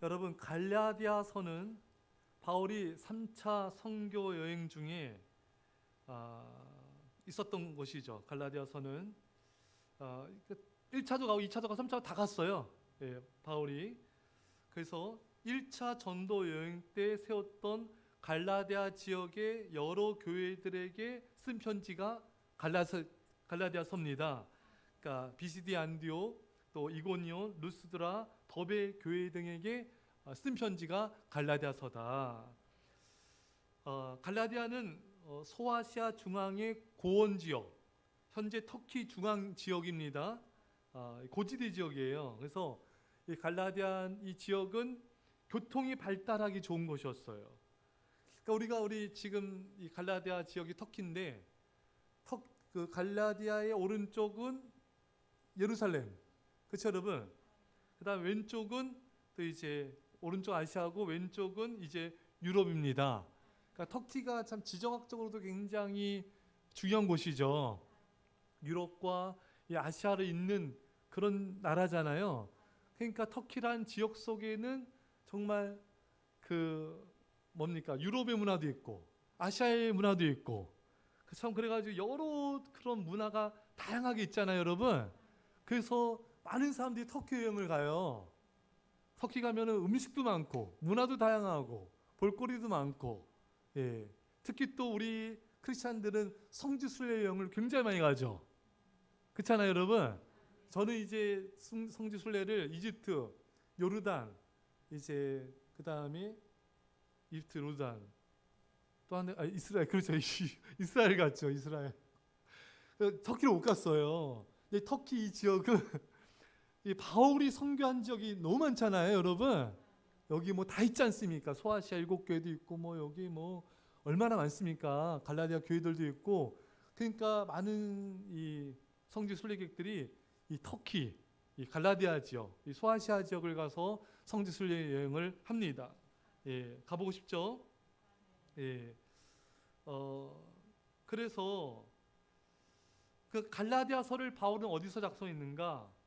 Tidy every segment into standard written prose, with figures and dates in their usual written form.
여러분, 갈라디아서는 바울이 3차 선교 여행 중에 있었던 곳이죠. 갈라디아서는 1차도 가고 2차도 가고 3차도 다 갔어요. 바울이. 그래서 1차 전도 여행 때 세웠던 갈라디아 지역의 여러 교회들에게 쓴 편지가 갈라디아서입니다. 그러니까 비시디 안디옥, 또 이고니온, 루스드라, 더베 교회 등에게 쓴 편지가 갈라디아서다. 갈라디아는 소아시아 중앙의 고원 지역, 현재 터키 중앙 지역입니다. 고지대 지역이에요. 그래서 이 갈라디아 이 지역은 교통이 발달하기 좋은 곳이었어요. 그러니까 우리 지금 이 갈라디아 지역이 터키인데, 그 갈라디아의 오른쪽은 예루살렘, 그렇죠, 여러분? 그다음 왼쪽은 또 이제 오른쪽 아시아고 왼쪽은 이제 유럽입니다. 그러니까 터키가 참 지정학적으로도 굉장히 중요한 곳이죠. 유럽과 이 아시아를 잇는 그런 나라잖아요. 그러니까 터키란 지역 속에는 정말 유럽의 문화도 있고 아시아의 문화도 있고 참 그래가지고 여러 그런 문화가 다양하게 있잖아요, 여러분. 그래서 많은 사람들이 터키 여행을 가요. 터키 가면은 음식도 많고 문화도 다양하고 볼거리도 많고, 특히 또 우리 크리스찬들은 성지 순례 여행을 굉장히 많이 가죠. 그렇잖아요, 여러분. 저는 이제 성지 순례를 이집트, 요르단, 이제 그 다음에 이집트, 요르단, 또 하나 이스라엘, 그렇죠. 이스라엘 갔죠, 이스라엘. 터키를 못 갔어요. 근데 터키 이 지역은 이 바울이 선교한 지역이 너무 많잖아요, 여러분. 여기 뭐 다 있지 않습니까? 소아시아 7교회도 있고 뭐 여기 뭐 얼마나 많습니까? 갈라디아 교회들도 있고. 그러니까 많은 이 성지 순례객들이 이 터키, 이 갈라디아 지역, 이 소아시아 지역을 가서 성지 순례 여행을 합니다. 가보고 싶죠? 그래서 그 갈라디아서를 바울은 어디서 작성했는가?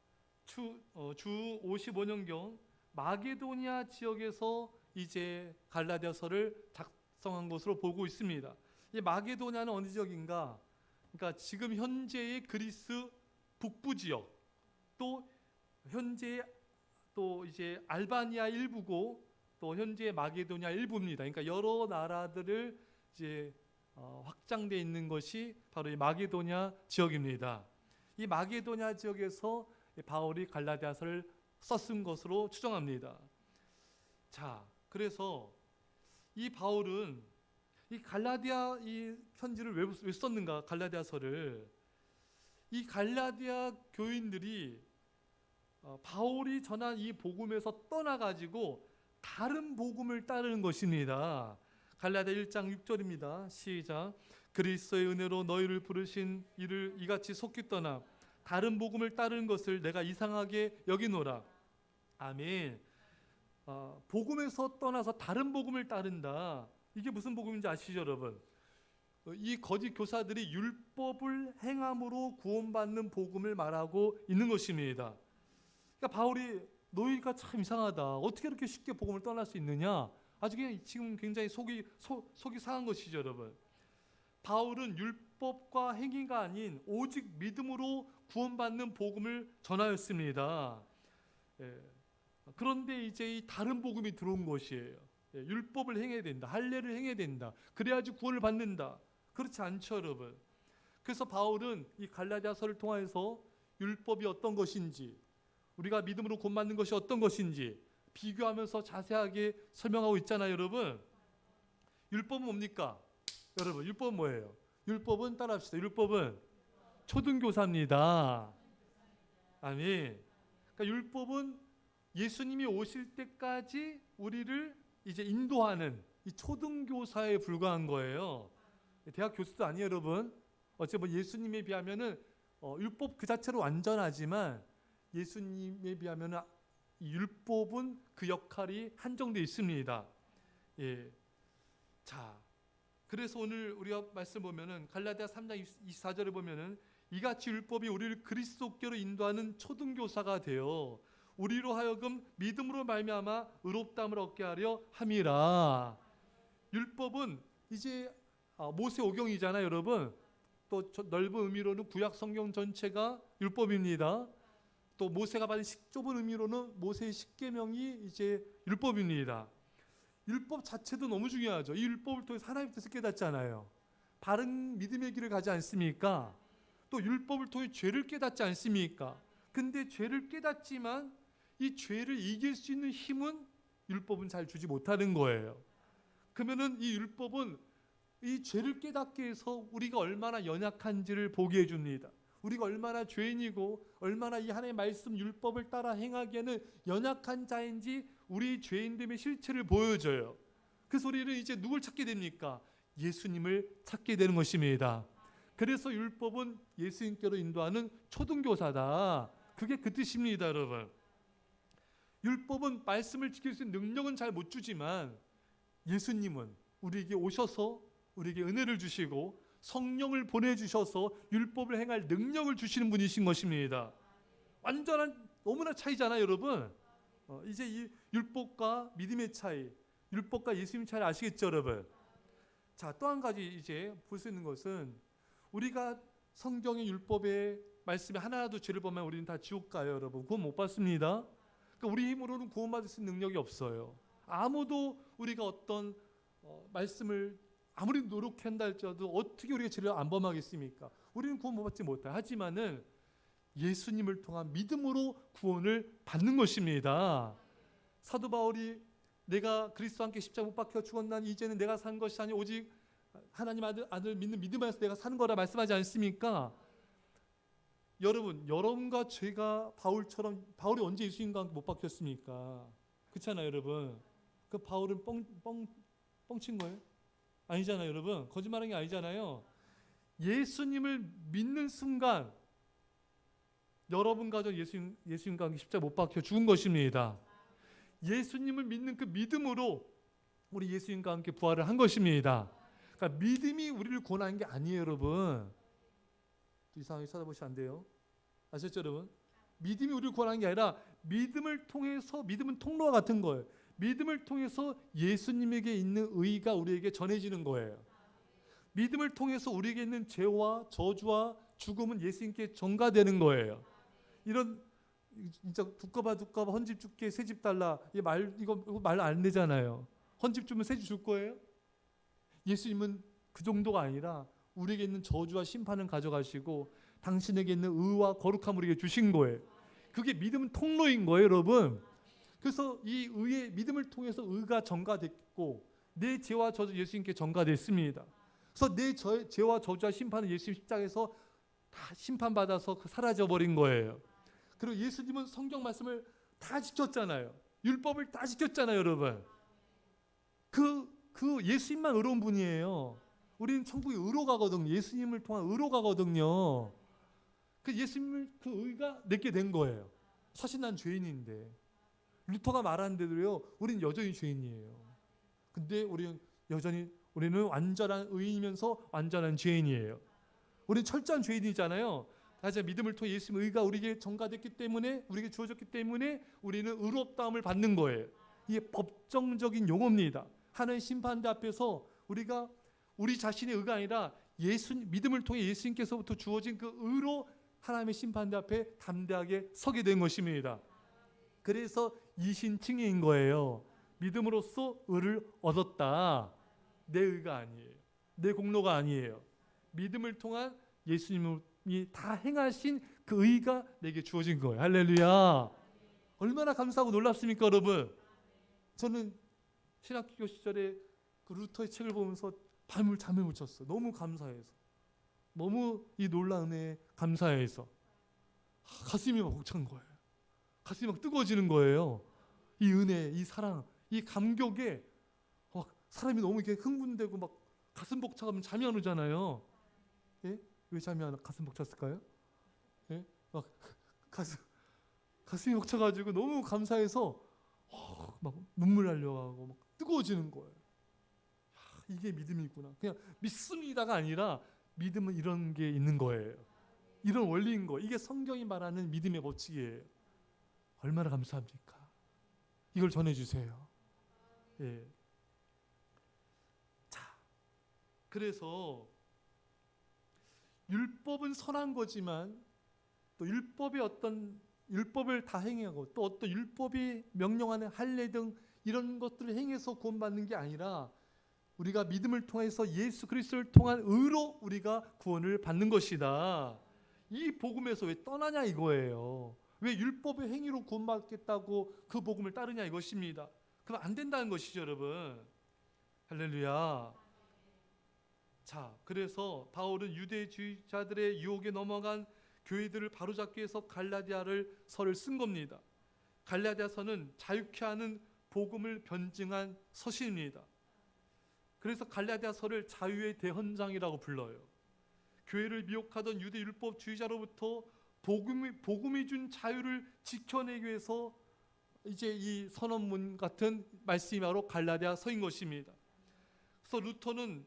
주 55년경 마게도니아 지역에서 이제 갈라디아서를 작성한 것으로 보고 있습니다. 이 마게도니아는 어느 지역인가? 그러니까 지금 현재의 그리스 북부 지역, 또 현재 또 이제 알바니아 일부고, 또 현재 마게도니아 일부입니다. 그러니까 여러 나라들을 이제 확장되어 있는 것이 바로 이 마게도니아 지역입니다. 이 마게도니아 지역에서 바울이 갈라디아서를 썼은 것으로 추정합니다. 자, 그래서 이 바울은 이 갈라디아 이 편지를 왜 썼는가? 갈라디아서를 이 갈라디아 교인들이 바울이 전한 이 복음에서 떠나가지고 다른 복음을 따르는 것입니다. 갈라디아 1장 6절입니다. 시작. 그리스도의 은혜로 너희를 부르신 이를 이같이 속히 떠나 다른 복음을 따르는 것을 내가 이상하게 여기노라. 아멘. 복음에서 떠나서 다른 복음을 따른다. 이게 무슨 복음인지 아시죠, 여러분? 이 거짓 교사들이 율법을 행함으로 구원받는 복음을 말하고 있는 것입니다. 그러니까 바울이 너희가 참 이상하다. 어떻게 이렇게 쉽게 복음을 떠날 수 있느냐? 아주 지금 굉장히 속이 상한 것이죠, 여러분. 바울은 율법과 행위가 아닌 오직 믿음으로 구원받는 복음을 전하였습니다. 그런데 이제 이 다른 복음이 들어온 것이에요. 율법을 행해야 된다. 할례를 행해야 된다. 그래야지 구원을 받는다. 그렇지 않죠, 여러분. 그래서 바울은 이 갈라디아서를 통해서 율법이 어떤 것인지, 우리가 믿음으로 구원받는 것이 어떤 것인지 비교하면서 자세하게 설명하고 있잖아요, 여러분. 율법은 뭡니까? 여러분, 율법은 뭐예요? 율법은 따라합시다. 율법은 초등교사입니다. 아멘. 그러니까 율법은 예수님이 오실 때까지 우리를 이제 인도하는 이 초등교사에 불과한 거예요. 대학 교수도 아니에요, 여러분. 어째 뭐 예수님에 비하면은 율법 그 자체로 완전하지만 예수님에 비하면은 이 율법은 그 역할이 한정되어 있습니다. 자, 그래서 오늘 우리가 말씀 보면은 갈라디아 3장 24절에 보면은 이같이 율법이 우리를 그리스도께로 인도하는 초등교사가 되어 우리로 하여금 믿음으로 말미암아 의롭다함을 얻게 하려 함이라. 율법은 이제 모세오경이잖아요, 여러분. 또 넓은 의미로는 구약 성경 전체가 율법입니다. 또 모세가 받은 좁은 의미로는 모세의 십계명이 이제 율법입니다. 율법 자체도 너무 중요하죠. 이 율법을 통해 하나님의 뜻을 깨닫잖아요. 바른 믿음의 길을 가지 않습니까? 또 율법을 통해 죄를 깨닫지 않습니까? 근데 죄를 깨닫지만 이 죄를 이길 수 있는 힘은 율법은 잘 주지 못하는 거예요. 그러면은 이 율법은 이 죄를 깨닫게 해서 우리가 얼마나 연약한지를 보게 해줍니다. 우리가 얼마나 죄인이고 얼마나 이 하나님의 말씀 율법을 따라 행하기에는 연약한 자인지 우리 죄인됨의 실체를 보여줘요. 그래서 우리는 이제 누굴 찾게 됩니까? 예수님을 찾게 되는 것입니다. 그래서 율법은 예수님께로 인도하는 초등교사다. 그게 그 뜻입니다, 여러분. 율법은 말씀을 지킬 수 있는 능력은 잘 못 주지만 예수님은 우리에게 오셔서 우리에게 은혜를 주시고 성령을 보내주셔서 율법을 행할 능력을 주시는 분이신 것입니다. 완전한 너무나 차이잖아요, 여러분. 이제 이 율법과 믿음의 차이, 율법과 예수님 차이를 아시겠죠, 여러분? 자, 또 한 가지 이제 볼 수 있는 것은 우리가 성경의 율법의 말씀에 하나라도 죄를 보면 우리는 다 지옥 가요, 여러분. 구원 못 받습니다. 그러니까 우리 힘으로는 구원받을 수 있는 능력이 없어요. 아무도 우리가 어떤 말씀을 아무리 노력한다 할지라도 어떻게 우리가 죄를 안 범하겠습니까? 우리는 구원 못 받지 못해요. 하지만은 예수님을 통한 믿음으로 구원을 받는 것입니다. 사도 바울이 내가 그리스도와 함께 십자가 못 박혀 죽었나니 이제는 내가 산 것이 아니 오직 하나님 아들 믿는 믿음 안에서 내가 사는 거라 말씀하지 않습니까? 여러분과 제가 바울이 언제 예수님과 함께 못 박혔습니까? 그렇잖아요, 여러분. 그 바울은 뻥친 거예요? 아니잖아요, 여러분. 거짓말한 게 아니잖아요. 예수님을 믿는 순간 여러분 가족 예수님과 함께 십자가 못 박혀 죽은 것입니다. 예수님을 믿는 그 믿음으로 우리 예수님과 함께 부활을 한 것입니다. 그러니까 믿음이 우리를 구원하는 게 아니에요, 여러분. 이상하게 쳐다보시면 안 돼요. 아셨죠, 여러분? 믿음이 우리를 구원하는 게 아니라 믿음을 통해서, 믿음은 통로와 같은 거예요. 믿음을 통해서 예수님에게 있는 의가 우리에게 전해지는 거예요. 믿음을 통해서 우리에게 있는 죄와 저주와 죽음은 예수님께 전가되는 거예요. 이런 진짜 두꺼봐 헌집 줄게 새집 달라 이거 말 안 되잖아요. 헌집 주면 새집 줄 거예요? 예수님은 그 정도가 아니라 우리에게 있는 저주와 심판을 가져가시고 당신에게 있는 의와 거룩함을 우리에게 주신 거예요. 그게 믿음은 통로인 거예요, 여러분. 그래서 이 의의 믿음을 통해서 의가 전가됐고 내 죄와 저주 예수님께 전가됐습니다. 그래서 내 죄와 저주와 심판은 예수님 십자가에서 다 심판받아서 사라져버린 거예요. 그리고 예수님은 성경 말씀을 다 지켰잖아요. 율법을 다 지켰잖아요, 여러분. 그 예수님만 의로운 분이에요. 우리는 천국에 의로 가거든요. 예수님을 통한 의로 가거든요. 그 예수님을 그 의가 내게 된 거예요. 사실 난 죄인인데 루터가 말하는데도요, 우리는 여전히 죄인이에요. 근데 우리는 완전한 의인이면서 완전한 죄인이에요. 우리는 철저한 죄인이잖아요. 하지만 믿음을 통해 예수님의 의가 우리에게 전가됐기 때문에, 우리에게 주어졌기 때문에 우리는 의롭다함을 받는 거예요. 이게 법정적인 용어입니다. 하나님 심판대 앞에서 우리가 우리 자신의 의가 아니라 믿음을 통해 예수님께서부터 주어진 그 의로 하나님의 심판대 앞에 담대하게 서게 된 것입니다. 그래서 이신칭의인 거예요. 믿음으로써 의를 얻었다. 내 의가 아니에요. 내 공로가 아니에요. 믿음을 통한 예수님이 다 행하신 그 의가 내게 주어진 거예요. 할렐루야. 얼마나 감사하고 놀랍습니까, 여러분? 저는 신학교 시절에 그 루터의 책을 보면서 밤을 잠을 못 잤어요. 너무 감사해서. 너무 이 놀라운 은혜에 감사해서. 가슴이 막 벅찬 거예요. 가슴이 막 뜨거워지는 거예요. 이 은혜, 이 사랑, 이 감격에 사람이 너무 이렇게 흥분되고 막 가슴 벅차가면 잠이 안 오잖아요. 예? 왜 잠이 안 가슴 벅찼을까요? 예? 막 가슴이 벅차가지고 너무 감사해서 막 눈물 날려가고 막 뜨거워지는 거예요. 이게 믿음이구나. 그냥 믿습니다가 아니라 믿음은 이런 게 있는 거예요. 이런 원리인 거예요. 이게 성경이 말하는 믿음의 법칙이에요. 얼마나 감사합니까? 이걸 전해주세요. 예. 자, 그래서 율법은 선한 거지만 또 율법을 다 행하고 또 어떤 율법이 명령하는 할례 등 이런 것들을 행해서 구원받는 게 아니라 우리가 믿음을 통해서 예수 그리스도를 통한 의로 우리가 구원을 받는 것이다. 이 복음에서 왜 떠나냐 이거예요. 왜 율법의 행위로 구원받겠다고 그 복음을 따르냐 이것입니다. 그럼 안 된다는 것이죠, 여러분. 할렐루야. 자, 그래서 바울은 유대주의자들의 유혹에 넘어간 교회들을 바로잡기 위해서 갈라디아서를 쓴 겁니다. 갈라디아서는 자유케 하는 복음을 변증한 서신입니다. 그래서 갈라디아서를 자유의 대헌장이라고 불러요. 교회를 미혹하던 유대 율법주의자로부터 복음이 준 자유를 지켜내기 위해서 이제 이 선언문 같은 말씀이 바로 갈라디아서인 것입니다. 그래서 루터는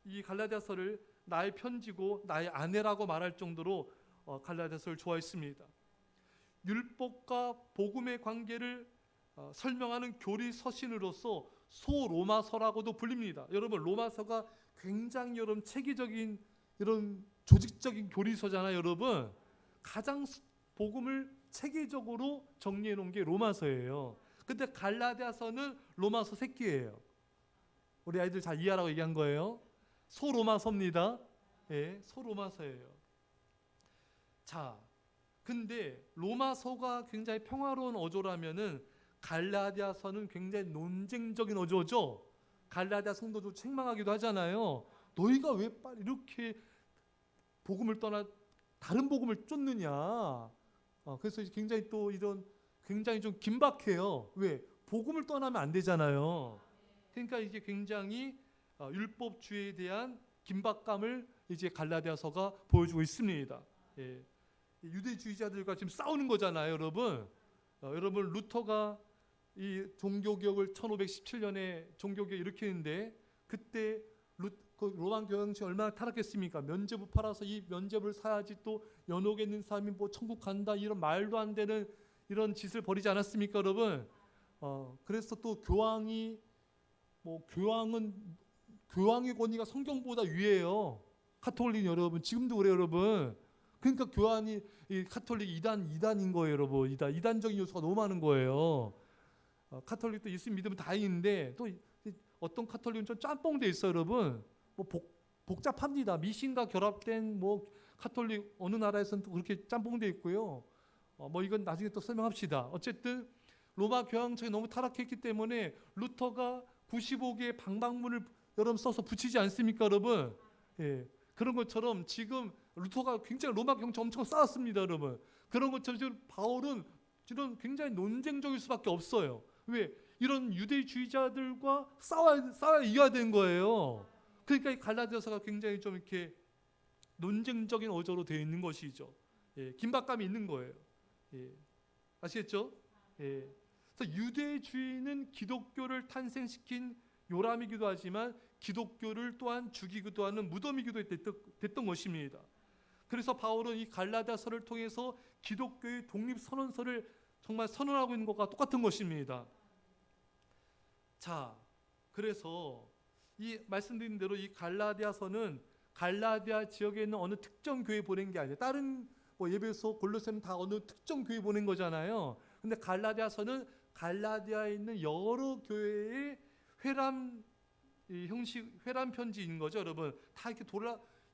이 갈라디아서를 나의 편지고 나의 아내라고 말할 정도로 갈라디아서를 좋아했습니다. 율법과 복음의 관계를 설명하는 교리 서신으로서 소로마서라고도 불립니다. 여러분, 로마서가 굉장히 여러분 체계적인 이런 조직적인 교리서잖아요. 여러분, 가장 복음을 체계적으로 정리해 놓은 게 로마서예요. 근데 갈라디아서는 로마서 새끼예요. 우리 아이들 잘 이해하라고 얘기한 거예요. 소로마서입니다. 예, 소로마서예요. 자, 근데 로마서가 굉장히 평화로운 어조라면은 갈라디아서는 굉장히 논쟁적인 어조죠. 갈라디아 성도도 책망하기도 하잖아요. 너희가 왜 빨리 이렇게 복음을 떠나 다른 복음을 쫓느냐. 그래서 굉장히 또 이런 굉장히 좀 긴박해요. 왜? 복음을 떠나면 안 되잖아요. 그러니까 이게 굉장히 율법주의에 대한 긴박감을 이제 갈라디아서가 보여주고 있습니다. 예. 유대주의자들과 지금 싸우는 거잖아요, 여러분. 여러분, 루터가 이 종교개혁을 1517년에 종교개혁 일으키는데 그때 로만 교황청이 얼마나 타락했습니까? 면죄부 팔아서 이 면죄부를 사야지 또 연옥에 있는 사람이 뭐 천국 간다 이런 말도 안 되는 이런 짓을 벌이지 않았습니까, 여러분? 그래서 또 교황의 권위가 성경보다 위에요. 카톨릭 여러분, 지금도 그래요, 여러분. 그러니까 교황이 이 카톨릭 이단인 거예요, 여러분. 이단적인 요소가 너무 많은 거예요. 카톨릭도 예수 믿으면 다행인데 또 어떤 카톨릭은 좀 짬뽕돼 있어요, 여러분. 뭐 복잡합니다. 미신과 결합된 뭐 카톨릭 어느 나라에서는 또 그렇게 짬뽕돼 있고요. 뭐 이건 나중에 또 설명합시다. 어쨌든 로마 교황청이 너무 타락했기 때문에 루터가 95개의 방방문을 여러분 써서 붙이지 않습니까, 여러분? 예. 그런 것처럼 지금 루터가 굉장히 로마 교황청 엄청 싸웠습니다, 여러분. 그런 것처럼 지금 바울은 이런 굉장히 논쟁적일 수밖에 없어요. 왜? 이런 유대주의자들과 싸워야 이겨야 되는 거예요. 그러니까 이 갈라디아서가 굉장히 좀 이렇게 논쟁적인 어조로 되어 있는 것이죠. 예, 긴박감이 있는 거예요. 예, 아시겠죠? 예. 그래서 유대주의는 기독교를 탄생시킨 요람이기도 하지만 기독교를 또한 죽이기도 하는 무덤이기도 됐던 것입니다. 그래서 바울은 이 갈라디아서를 통해서 기독교의 독립선언서를 정말 선언하고 있는 것과 똑같은 것입니다. 자, 그래서 이 말씀드린 대로 이 갈라디아서는 갈라디아 지역에 있는 어느 특정 교회 보낸 게 아니에요. 다른 뭐 예배소, 골로새는 다 어느 특정 교회 보낸 거잖아요. 근데 갈라디아서는 갈라디아에 있는 여러 교회의 회람 편지인 거죠, 여러분. 다 이렇게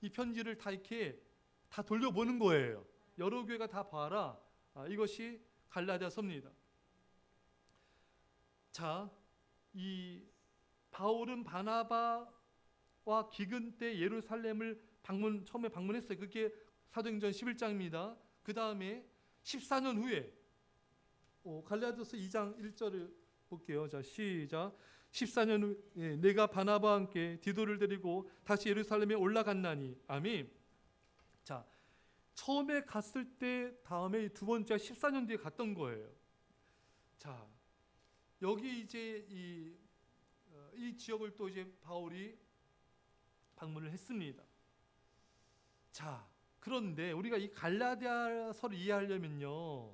이 편지를 다 이렇게 다 돌려보는 거예요. 여러 교회가 다 봐라. 이것이 갈라디아서입니다. 자, 이 바울은 바나바와 기근 때 예루살렘을 처음에 방문했어요. 그게 사도행전 11장입니다. 그 다음에 14년 후에 갈라디아서 2장 1절을 볼게요. 자, 시작. 14년 후에 내가 바나바와 함께 디도를 데리고 다시 예루살렘에 올라갔나니. 아멘. 자, 처음에 갔을 때 다음에 두 번째 14년 뒤에 갔던 거예요. 자, 여기 이제 이 지역을 또 이제 바울이 방문을 했습니다. 자, 그런데 우리가 이 갈라디아서를 이해하려면요,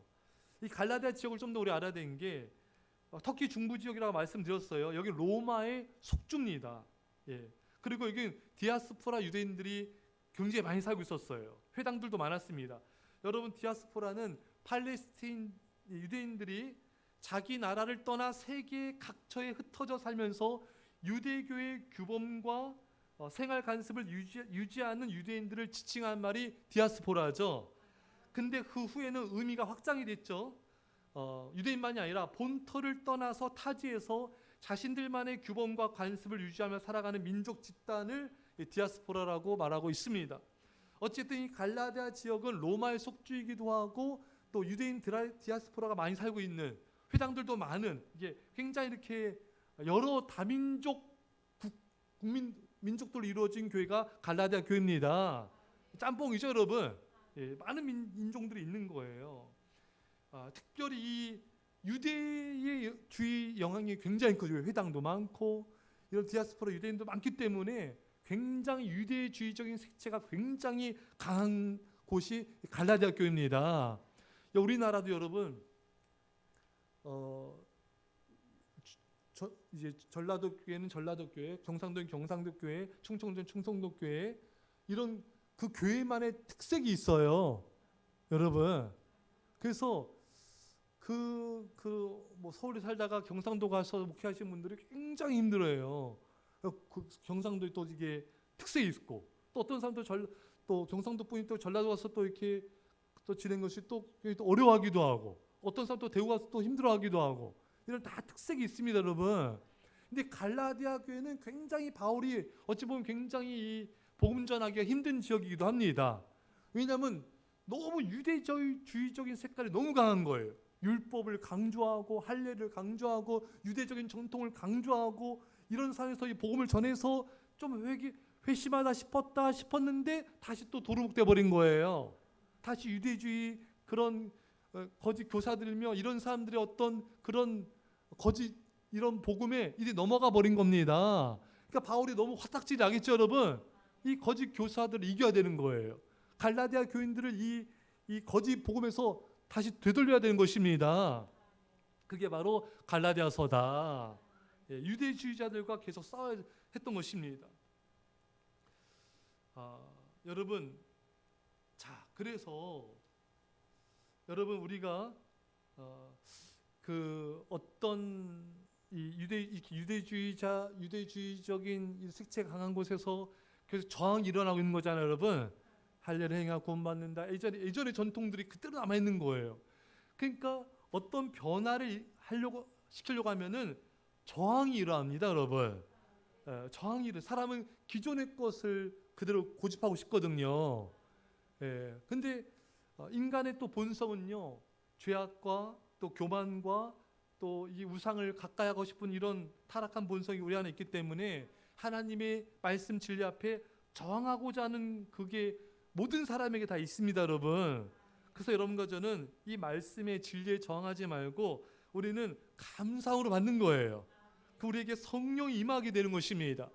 이 갈라디아 지역을 좀 더 우리 알아야 되는 게 터키 중부 지역이라고 말씀드렸어요. 여기 로마의 속주입니다. 예. 그리고 여기 디아스포라 유대인들이 굉장히 많이 살고 있었어요. 회당들도 많았습니다. 여러분, 디아스포라는 팔레스타인 유대인들이 자기 나라를 떠나 세계 각처에 흩어져 살면서 유대교의 규범과 생활 관습을 유지하는 유대인들을 지칭한 말이 디아스포라죠. 근데 그 후에는 의미가 확장이 됐죠. 유대인만이 아니라 본토를 떠나서 타지에서 자신들만의 규범과 관습을 유지하며 살아가는 민족 집단을 디아스포라라고 말하고 있습니다. 어쨌든 이 갈라디아 지역은 로마의 속주이기도 하고 또 유대인 디아스포라가 많이 살고 있는, 회당들도 많은, 이게 굉장히 이렇게 여러 다민족 민족들로 이루어진 교회가 갈라디아 교회입니다. 짬뽕이죠, 여러분. 예, 많은 인종들이 있는 거예요. 특별히 이 유대의 주의 영향이 굉장히 크죠. 회당도 많고 이런 디아스포라 유대인도 많기 때문에 굉장히 유대주의적인 색채가 굉장히 강한 곳이 갈라디아 교회입니다. 우리나라도 여러분 이제 전라도 교회는 전라도 교회, 경상도는 경상도 교회, 충청도는 충청도 교회, 이런 그 교회만의 특색이 있어요, 여러분. 그래서 뭐 서울에 살다가 경상도 가서 목회하시는 분들이 굉장히 힘들어요. 경상도에 또 이게 특색이 있고, 또 어떤 사람도 또 경상도 분이 또 전라도 가서 또 이렇게 또 지낸 것이 또 어려워하기도 하고, 어떤 사람 또 대구 가서 또 힘들어하기도 하고, 이런 다 특색이 있습니다, 여러분. 근데 갈라디아 교회는 굉장히 바울이 어찌 보면 굉장히 이 복음 전하기가 힘든 지역이기도 합니다. 왜냐하면 너무 유대주의적인 색깔이 너무 강한 거예요. 율법을 강조하고 할례를 강조하고 유대적인 전통을 강조하고, 이런 상황에서 이 복음을 전해서 좀 회심하다 싶었는데 다시 또 도루묵돼 버린 거예요. 다시 유대주의 그런 거짓 교사들이며 이런 사람들의 어떤 그런 거짓 이런 복음에 이제 넘어가 버린 겁니다. 그러니까 바울이 너무 화딱지를 나겠죠, 여러분. 이 거짓 교사들을 이겨야 되는 거예요. 갈라디아 교인들을 이 거짓 복음에서 다시 되돌려야 되는 것입니다. 그게 바로 갈라디아서다. 유대주의자들과 계속 싸워야 했던 것입니다. 여러분, 자, 그래서 여러분, 우리가 그 어떤 유대주의적인 이 색채가 강한 곳에서 계속 저항이 일어나고 있는 거잖아요, 여러분. 할례를 행하고 구원받는다. 예전의 전통들이 그대로 남아 있는 거예요. 그러니까 어떤 변화를 시키려고 하면은 저항이 일어납니다, 여러분. 사람은 기존의 것을 그대로 고집하고 싶거든요. 근데 인간의 또 본성은요, 죄악과 또 교만과 또 이 우상을 가까이 하고 싶은 이런 타락한 본성이 우리 안에 있기 때문에 하나님의 말씀 진리 앞에 저항하고자 하는 그게 모든 사람에게 다 있습니다, 여러분. 그래서 여러분과 저는 이 말씀의 진리에 저항하지 말고 우리는 감사함으로 받는 거예요. 우리에게 성령이 임하게 되는 것입니다.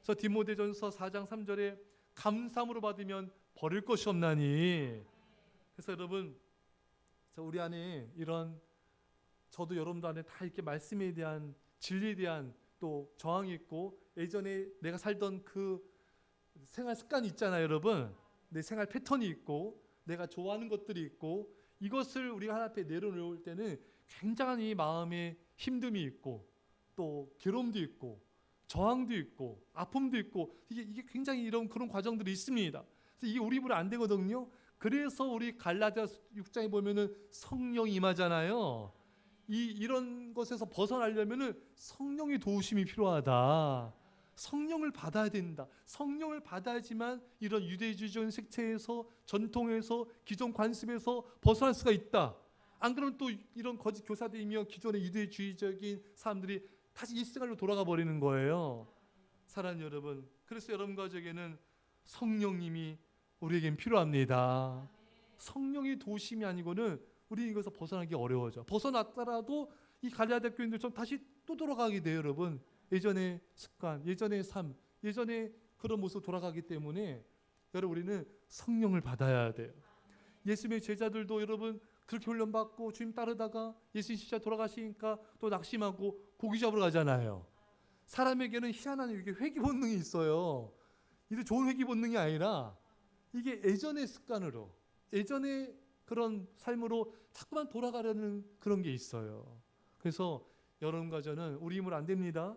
그래서 디모데전서 4장 3절에 감사함으로 받으면 버릴 것이 없나니. 그래서 여러분, 우리 안에 이런, 저도 여러분들 안에 다 이렇게 말씀에 대한 진리에 대한 또 저항이 있고, 예전에 내가 살던 그 생활 습관이 있잖아요, 여러분. 내 생활 패턴이 있고 내가 좋아하는 것들이 있고, 이것을 우리가 하나님 앞에 내려놓을 때는 굉장한 이 마음에 힘듦이 있고 또 괴로움도 있고 저항도 있고 아픔도 있고, 이게 굉장히 이런 그런 과정들이 있습니다. 그래서 이게 우리 입으로 안 되거든요. 그래서 우리 갈라디아 6장에 보면은 성령이 임하잖아요. 이런 것에서 벗어나려면은 성령의 도우심이 필요하다. 성령을 받아야 된다. 성령을 받아야지만 이런 유대주의적인 색채에서, 전통에서, 기존 관습에서 벗어날 수가 있다. 안 그러면 또 이런 거짓 교사들이며 기존의 유대주의적인 사람들이 다시 옛생활로 돌아가 버리는 거예요. 사랑하는 여러분, 그래서 여러분과 저에게는 성령님이 우리에겐 필요합니다. 성령의 도우심이 아니고는 우리 이것에서 벗어나기 어려워져. 벗어났더라도 이 갈라디아 교인들처럼 다시 또 돌아가게 돼요, 여러분. 예전의 습관, 예전의 삶, 예전의 그런 모습 돌아가기 때문에 여러분, 우리는 성령을 받아야 돼요. 예수님의 제자들도 여러분 그렇게 훈련받고 주님 따르다가 예수님 십자가 돌아가시니까 또 낙심하고 고기 잡으러 가잖아요. 사람에게는 희한한 이게 회귀 본능이 있어요. 이게 좋은 회귀 본능이 아니라 이게 예전의 습관으로, 예전의 그런 삶으로 자꾸만 돌아가려는 그런 게 있어요. 그래서 여러분과 저는 우리 힘으로 안 됩니다.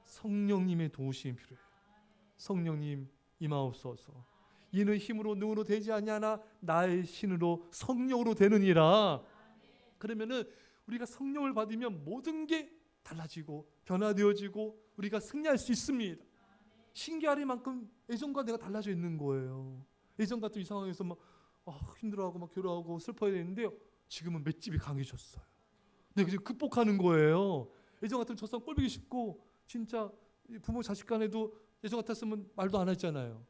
성령님의 도우심이 필요해요. 성령님 임하옵소서. 이는 힘으로 능으로 되지 아니하나 나의 신으로 성령으로 되느니라. 그러면은 우리가 성령을 받으면 모든 게 달라지고 변화되어지고 우리가 승리할 수 있습니다. 신기하리만큼 예전과 내가 달라져 있는 거예요. 예전 같은 이 상황에서 막 힘들어하고 막 괴로워하고 슬퍼야 되는데요. 지금은 맷집이 강해졌어요. 내가 지금 극복하는 거예요. 예전 같으면 저 사람 꼴보기 쉽고 진짜 부모 자식 간에도 예전 같았으면 말도 안 했잖아요.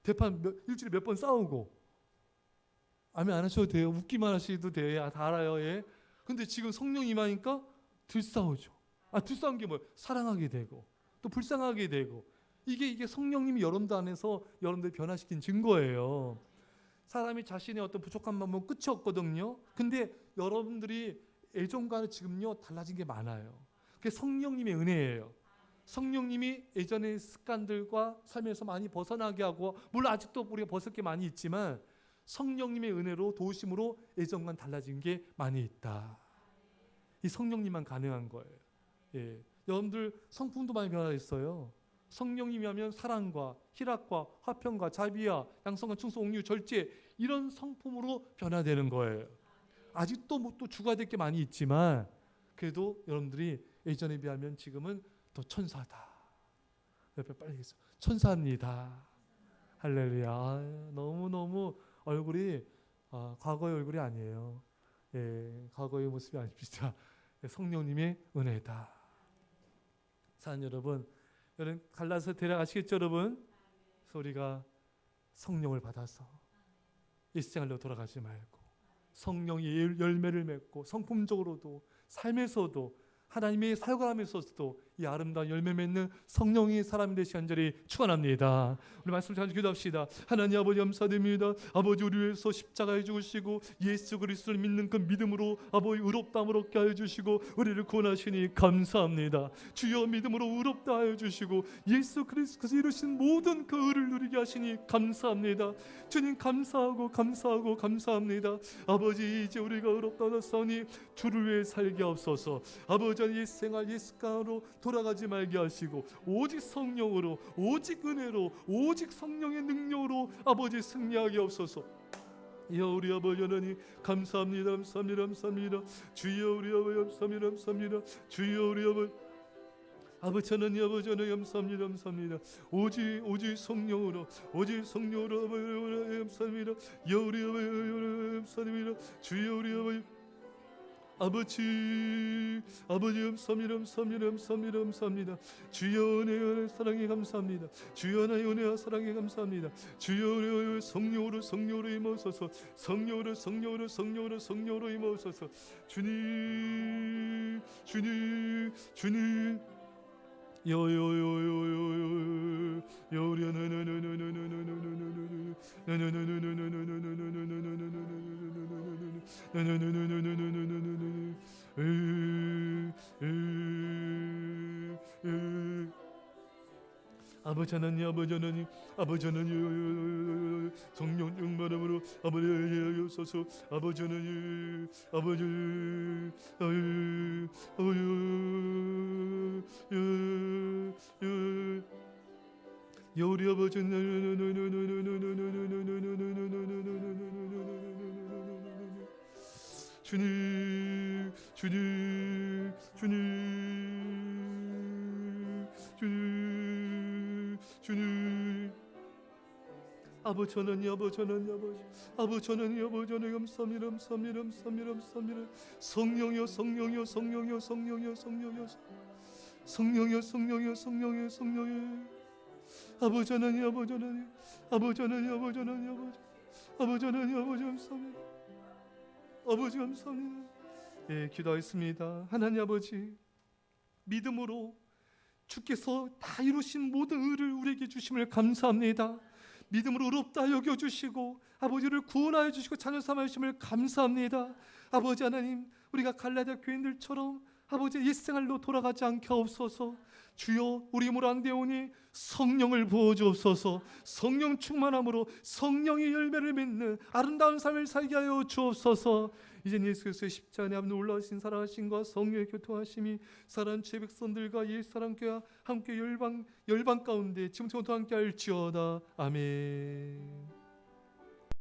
대판 일주일에 몇 번 싸우고. 아멘 안 하셔도 돼요. 웃기만 하셔도 돼요. 다 알아요. 예. 근데 지금 성령 임하니까 들싸우죠. 들싸운 게 뭐예요? 사랑하게 되고 또 불쌍하게 되고. 이게 성령님이 여러분들 안에서 여러분들 변화시킨 증거예요. 사람이 자신의 어떤 부족한 마음은 끝이 없거든요. 근데 여러분들이 예전과는 지금요 달라진 게 많아요. 그게 성령님의 은혜예요. 성령님이 예전의 습관들과 삶에서 많이 벗어나게 하고, 물론 아직도 우리가 벗을 게 많이 있지만 성령님의 은혜로 도우심으로 예전과는 달라진 게 많이 있다. 이 성령님만 가능한 거예요. 예. 여러분들 성품도 많이 변화했어요. 성령님이 하면 사랑과 희락과 화평과 자비와 양성과 충성, 옥류, 절제 이런 성품으로 변화되는 거예요. 아직도 뭐 또 주가 될 게 많이 있지만 그래도 여러분들이 예전에 비하면 지금은 더 천사다. 옆에 빨리 얘기했어. 천사입니다. 할렐루야. 너무너무 얼굴이 과거의 얼굴이 아니에요. 예, 과거의 모습이 아닙니다. 성령님의 은혜다. 사랑하는 여러분, 갈라서 데려가시겠죠 여러분? 그래서 우리가 성령을 받아서 이 세상으로 돌아가지 말고 성령의 열매를 맺고 성품적으로도 삶에서도 하나님의 살아가면서도 이 아름다운 열매 맺는 성령의 사람이 되시 간절히 축원합니다. 우리 말씀 잘 기도합시다. 하나님 아버지 감사드립니다. 아버지 우리 위해서 십자가에 죽으시고 예수 그리스도를 믿는 그 믿음으로 아버지 의롭다함을 얻게 하여 주시고 우리를 구원하시니 감사합니다. 주여 믿음으로 의롭다 하여 주시고 예수 그리스도께서 이루신 모든 그 의를 누리게 하시니 감사합니다. 주님 감사하고 감사하고 감사합니다. 아버지 이제 우리가 의롭다 하셨으니 주를 위해 살게 하옵소서. 아버지 옛 생활 옛 습관으로 돌아가지 말게 하시고 오직 성령으로 오직 은혜로 오직 성령의 능력으로 아버지 승리하게 하옵소서. 여 우리 아버지 하나님 감사합니다. 감사합니다. 감사합니다. 주여 우리 아버지 감사합니다. 감사합니다. 주여 우리 아버지 하나님 아버지 하나님 감사합니다. 감사합니다. 오직 성령으로 오직 성령으로 아버지 감사합니다. 여 우리 아버지 감사합니다. 주여 우리 아버지 감사합니다. 감사합니다. 감사합니다. 감사합니다. 주여 은혜와 사랑에 감사합니다. 주여 하나의 은혜와 사랑에 감사합니다. 주여 성령으로 임하소서. 성령으로 임하소서. 주님 아버지 하나님 성령 충만함으로 아버지 하옵소서. 아버지 하나님 우리 아버지 주님 아버지 하나님 감사합니다. 성령이여 아버지 하나님 감사합니다. 아버지 감사합니다. 예, 기도하겠습니다. 하나님 아버지 믿음으로 주께서 다 이루신 모든 의를 우리에게 주심을 감사합니다. 믿음으로 의롭다 여겨주시고 아버지를 구원하여 주시고 자녀 삼아 주심을 감사합니다. 아버지 하나님, 우리가 갈라디아 교인들처럼 아버지 옛생활로 돌아가지 않게 하옵소서. 주여, 우리 힘으로 안 되오니 성령을 부어주옵소서. 성령 충만함으로 성령의 열매를 맺는 아름다운 삶을 살게 하여 주옵소서. 이젠 예수 그리스도의 십자가에 앞에 올라오신 살아가심과 성령의 교통하심이 사랑하는 주의 백성들과 옛사람과 함께 열방 가운데 지금부터 함께 할지어다. 아멘.